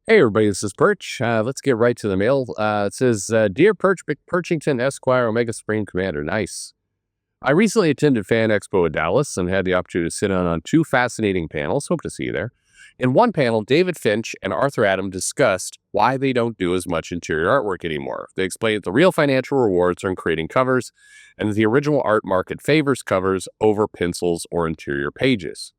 Hey everybody, this is Perch. Let's get right to the mail. It says, Dear Perch, Perchington Esquire, Omega Supreme Commander. Nice. I recently attended Fan Expo in Dallas and had the opportunity to sit on two fascinating panels. Hope to see you there. In one panel, David Finch and Arthur Adam discussed why they don't do as much interior artwork anymore. They explained that the real financial rewards are in creating covers, and that the original art market favors covers over pencils or interior pages.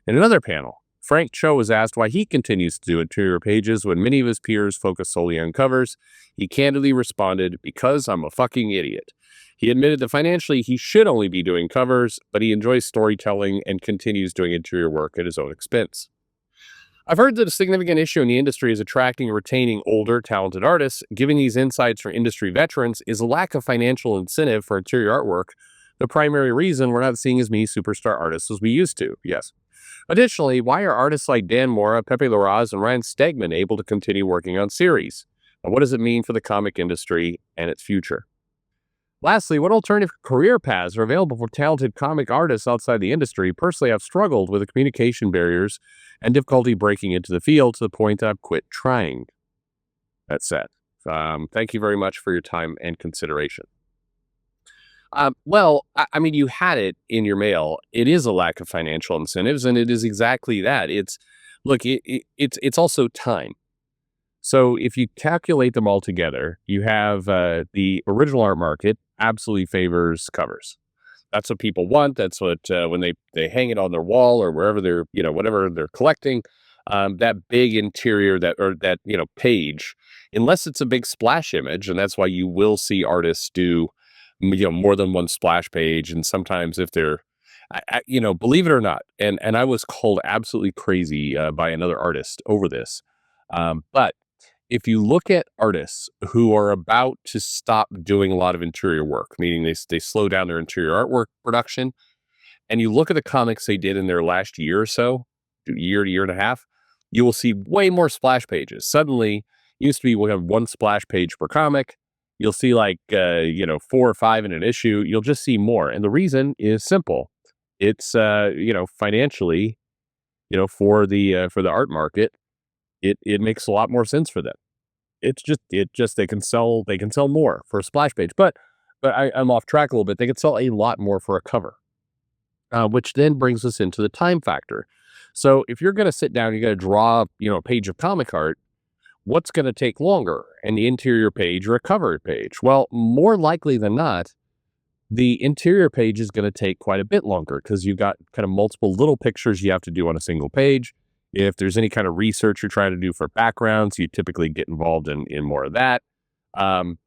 In another panel, Frank Cho was asked why he continues to do interior pages when many of his peers focus solely on covers. He candidly responded, "Because I'm a fucking idiot." He admitted that financially he should only be doing covers, but he enjoys storytelling and continues doing interior work at his own expense. I've heard that a significant issue in the industry is attracting and retaining older, talented artists. Giving these insights from industry veterans is a lack of financial incentive for interior artwork. The primary reason we're not seeing as many superstar artists as we used to. Yes. Additionally, why are artists like Dan Mora, Pepe Larraz, and Ryan Stegman able to continue working on series? And what does it mean for the comic industry and its future? Lastly, what alternative career paths are available for talented comic artists outside the industry? Personally, I've struggled with the communication barriers and difficulty breaking into the field to the point I've quit trying. That said, thank you very much for your time and consideration. Well, you had it in your mail. It is a lack of financial incentives, and it is exactly that. It's also time. So if you calculate them all together, you have the original art market absolutely favors covers. That's what people want. That's what when they hang it on their wall or wherever they're whatever they're collecting. That big interior that page, unless it's a big splash image, and that's why you will see artists do more than one splash page. And sometimes if they're believe it or not, and I was called absolutely crazy by another artist over this, but if you look at artists who are about to stop doing a lot of interior work, meaning they slow down their interior artwork production, and you look at the comics they did in their last year or so, year to year and a half, you will see way more splash pages. Suddenly, it used to be we have one splash page per comic. You'll see like 4 or 5 in an issue. You'll just see more, and the reason is simple. It's financially, for the art market, it makes a lot more sense for them. It just they can sell more for a splash page, but I'm off track a little bit. They can sell a lot more for a cover, which then brings us into the time factor. So if you're going to sit down, you're going to draw a page of comic art. What's going to take longer, an interior page or a cover page? Well, more likely than not, the interior page is going to take quite a bit longer because you've got kind of multiple little pictures you have to do on a single page. If there's any kind of research you're trying to do for backgrounds, you typically get involved in more of that.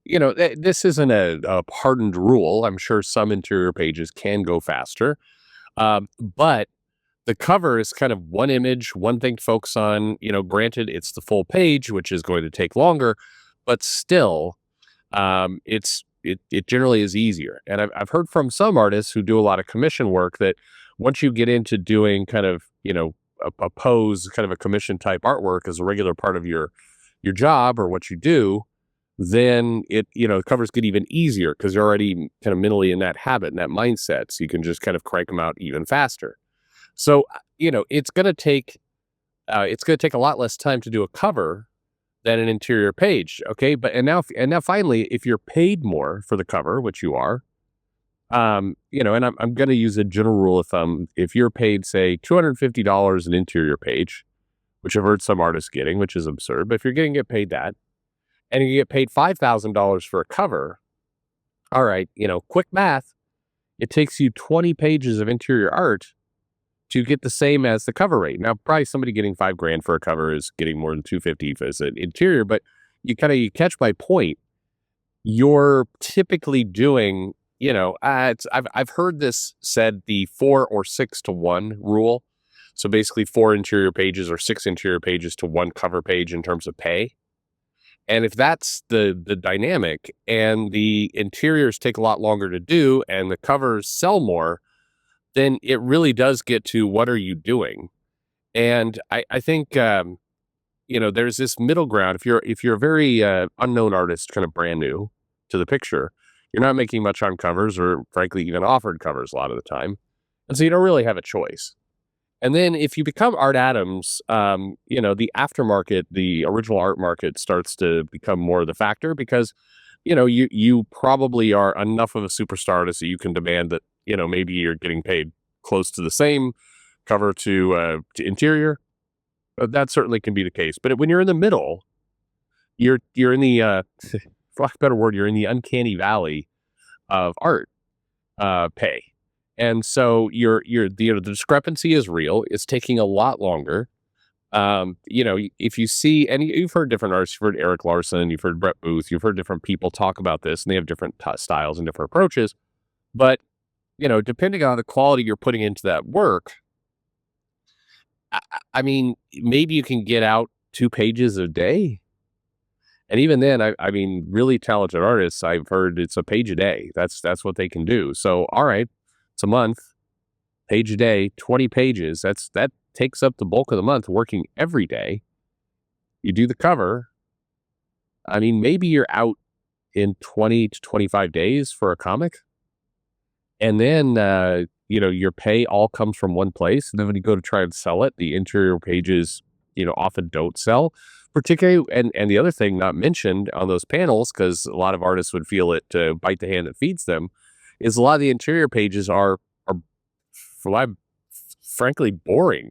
This isn't a hardened rule. I'm sure some interior pages can go faster, but the cover is kind of one image, one thing to focus on. Granted, it's the full page, which is going to take longer, but still, it generally is easier. And I've heard from some artists who do a lot of commission work that once you get into doing kind of a pose, kind of a commission type artwork as a regular part of your job or what you do, then covers get even easier because you're already kind of mentally in that habit and that mindset. So you can just kind of crank them out even faster. So, it's going to take a lot less time to do a cover than an interior page. Okay. And now finally, if you're paid more for the cover, which you are, and I'm going to use a general rule of thumb. If you're paid, say, $250 an interior page, which I've heard some artists getting, which is absurd, but if you're get paid that, and you get paid $5,000 for a cover, all right, quick math, it takes you 20 pages of interior art to get the same as the cover rate. Now, probably somebody getting $5,000 for a cover is getting more than $250 as an interior, but you catch my point. You're typically doing, I've heard this said, the 4 or 6 to 1 rule. So basically 4 interior pages or 6 interior pages to 1 cover page in terms of pay. And if that's the dynamic and the interiors take a lot longer to do and the covers sell more, then it really does get to what are you doing? And I think, there's this middle ground. If you're a very unknown artist, kind of brand new to the picture, you're not making much on covers or frankly even offered covers a lot of the time. And so you don't really have a choice. And then if you become Art Adams, the aftermarket, the original art market starts to become more of the factor because, you probably are enough of a superstar artist that you can demand that, maybe you're getting paid close to the same cover to interior. That certainly can be the case. But when you're in the middle, you're in the for lack of a better word, you're in the uncanny valley of art pay. And so the discrepancy is real. It's taking a lot longer. If you see, and you've heard different artists, you've heard Eric Larson, you've heard Brett Booth, you've heard different people talk about this, and they have different styles and different approaches. But, depending on the quality you're putting into that work, I mean, maybe you can get out 2 pages a day. And even then, I mean, really talented artists, I've heard it's a page a day. That's what they can do. So, all right, it's a month, page a day, 20 pages. That takes up the bulk of the month working every day. You do the cover. I mean, maybe you're out in 20 to 25 days for a comic. And then, your pay all comes from one place. And then when you go to try and sell it, the interior pages, often don't sell. Particularly, and the other thing not mentioned on those panels, because a lot of artists would feel it to bite the hand that feeds them, is a lot of the interior pages are frankly boring.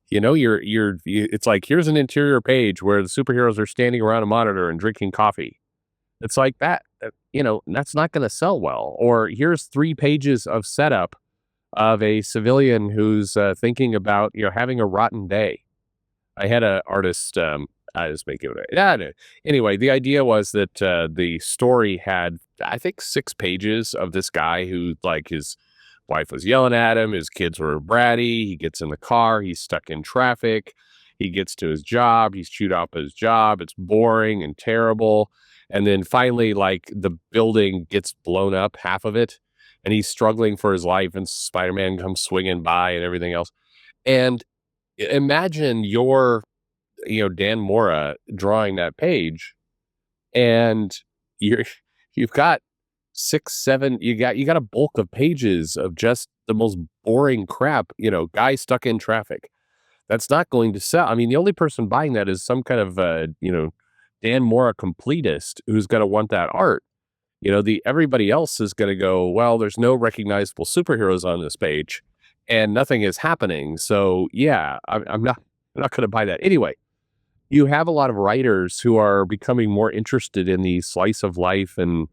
It's like, here's an interior page where the superheroes are standing around a monitor and drinking coffee. It's like that, that's not going to sell well. Or here's 3 pages of setup of a civilian who's thinking about, having a rotten day. I had an artist, I just make it. Yeah, no. Anyway, the idea was that the story had, I think, 6 pages of this guy who, like, his wife was yelling at him, his kids were bratty. He gets in the car, he's stuck in traffic. He gets to his job, he's chewed up his job. It's boring and terrible. And then finally, like, the building gets blown up, half of it, and he's struggling for his life. And Spider-Man comes swinging by and everything else. And imagine you're, Dan Mora drawing that page, and you've got 6, 7, you got a bulk of pages of just the most boring crap, guy stuck in traffic. That's not going to sell. I mean, the only person buying that is some kind of, Dan Mora completist who's going to want that art. Everybody else is going to go, well, there's no recognizable superheroes on this page and nothing is happening. So yeah, I'm not going to buy that. Anyway, you have a lot of writers who are becoming more interested in the slice of life and,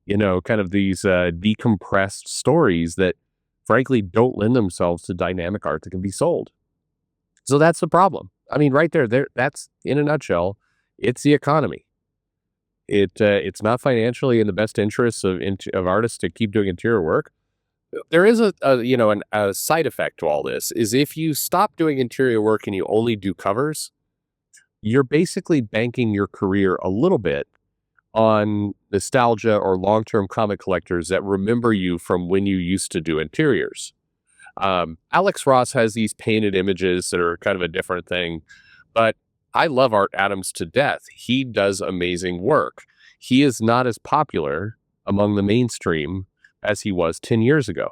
kind of these decompressed stories that frankly don't lend themselves to dynamic art that can be sold. So that's the problem. I mean, right there, that's, in a nutshell, it's the economy. It's not financially in the best interests of artists to keep doing interior work. There is a side effect to all this, is if you stop doing interior work and you only do covers, you're basically banking your career a little bit on nostalgia or long-term comic collectors that remember you from when you used to do interiors. Alex Ross has these painted images that are kind of a different thing, but I love Art Adams to death. He does amazing work. He is not as popular among the mainstream as he was 10 years ago.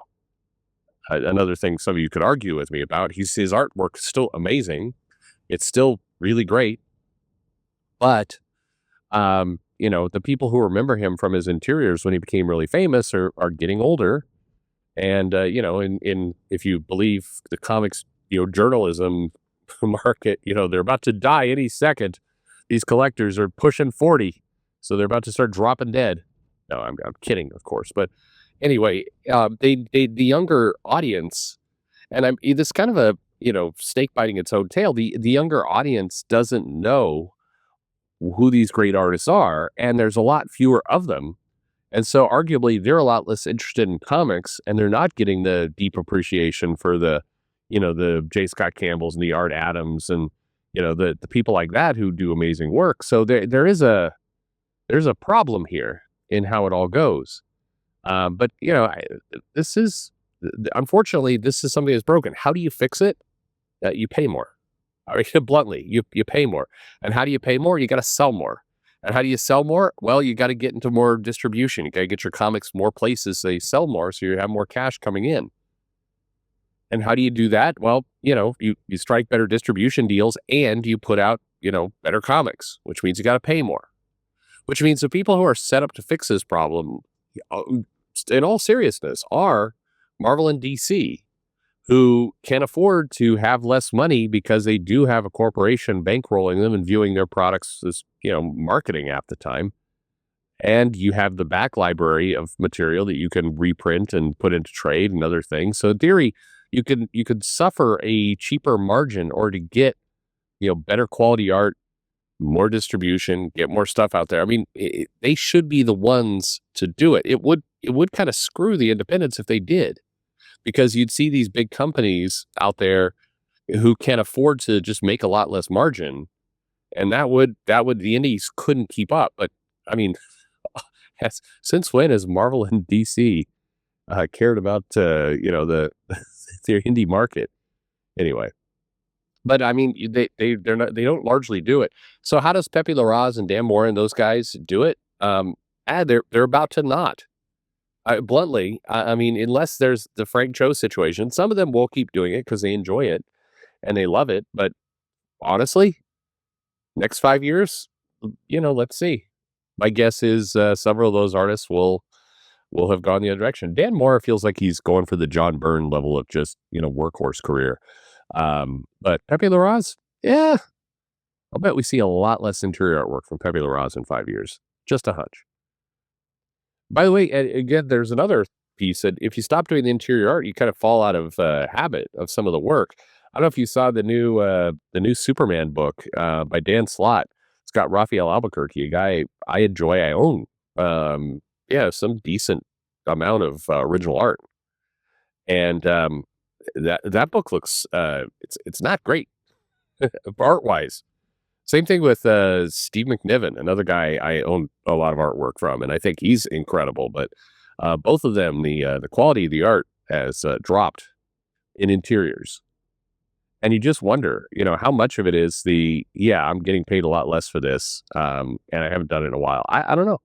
Another thing some of you could argue with me about, his artwork is still amazing. It's still really great. But, the people who remember him from his interiors when he became really famous are getting older. And, if you believe the comics, journalism market, they're about to die any second. These collectors are pushing 40. So they're about to start dropping dead. No, I'm kidding, of course. But anyway, the younger audience, and this kind of a, snake biting its own tail. The younger audience doesn't know who these great artists are, and there's a lot fewer of them. And so arguably they're a lot less interested in comics, and they're not getting the deep appreciation for the J. Scott Campbells and the Art Adams and, the people like that who do amazing work. So there's a problem here in how it all goes. But this is, unfortunately, this is something that's broken. How do you fix it? You pay more. I mean, bluntly, you pay more. And how do you pay more? You got to sell more. And how do you sell more? Well, you got to get into more distribution. You got to get your comics more places so you sell more, so you have more cash coming in. And how do you do that? Well, you strike better distribution deals and you put out, better comics, which means you got to pay more, which means the people who are set up to fix this problem, uh, in all seriousness, are Marvel and DC, who can afford to have less money because they do have a corporation bankrolling them and viewing their products as, marketing at the time. And you have the back library of material that you can reprint and put into trade and other things. So in theory, you could suffer a cheaper margin or to get, better quality art, more distribution, get more stuff out there. I mean, they should be the ones to do it. It would kind of screw the independents if they did, because you'd see these big companies out there who can afford to just make a lot less margin, and that would the indies couldn't keep up. But I mean, since when has Marvel and DC cared about the their indie market anyway? But I mean, they don't largely do it. So how does Pepe Larraz and Dan Moore and those guys do it? They're about to not. Bluntly, I mean, unless there's the Frank Cho situation, some of them will keep doing it because they enjoy it and they love it. But honestly, next 5 years, let's see. My guess is several of those artists will have gone the other direction. Dan Moore feels like he's going for the John Byrne level of just workhorse career. But Pepe Larraz, yeah, I'll bet we see a lot less interior artwork from Pepe Larraz in 5 years. Just a hunch. By the way, again, there's another piece that if you stop doing the interior art, you kind of fall out of habit of some of the work. I don't know if you saw the new Superman book by Dan Slott. It's got Raphael Albuquerque, a guy I enjoy. I own, yeah, some decent amount of original art, and that book looks it's not great art wise. Same thing with Steve McNiven, another guy I own a lot of artwork from, and I think he's incredible. But both of them, the quality of the art has dropped in interiors, and you just wonder, how much of it is I'm getting paid a lot less for this, and I haven't done it in a while. I don't know.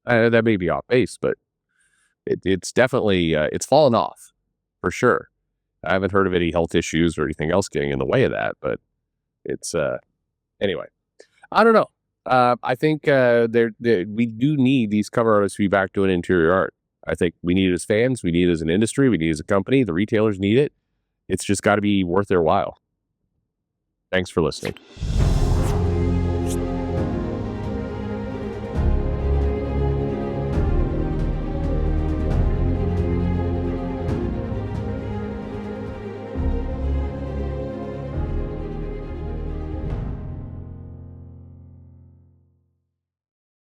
That may be off base, but it's definitely it's fallen off for sure. I haven't heard of any health issues or anything else getting in the way of that, but it's anyway. I don't know. I think we do need these cover artists to be back doing interior art. I think we need it as fans. We need it as an industry. We need it as a company. The retailers need it. It's just got to be worth their while. Thanks for listening.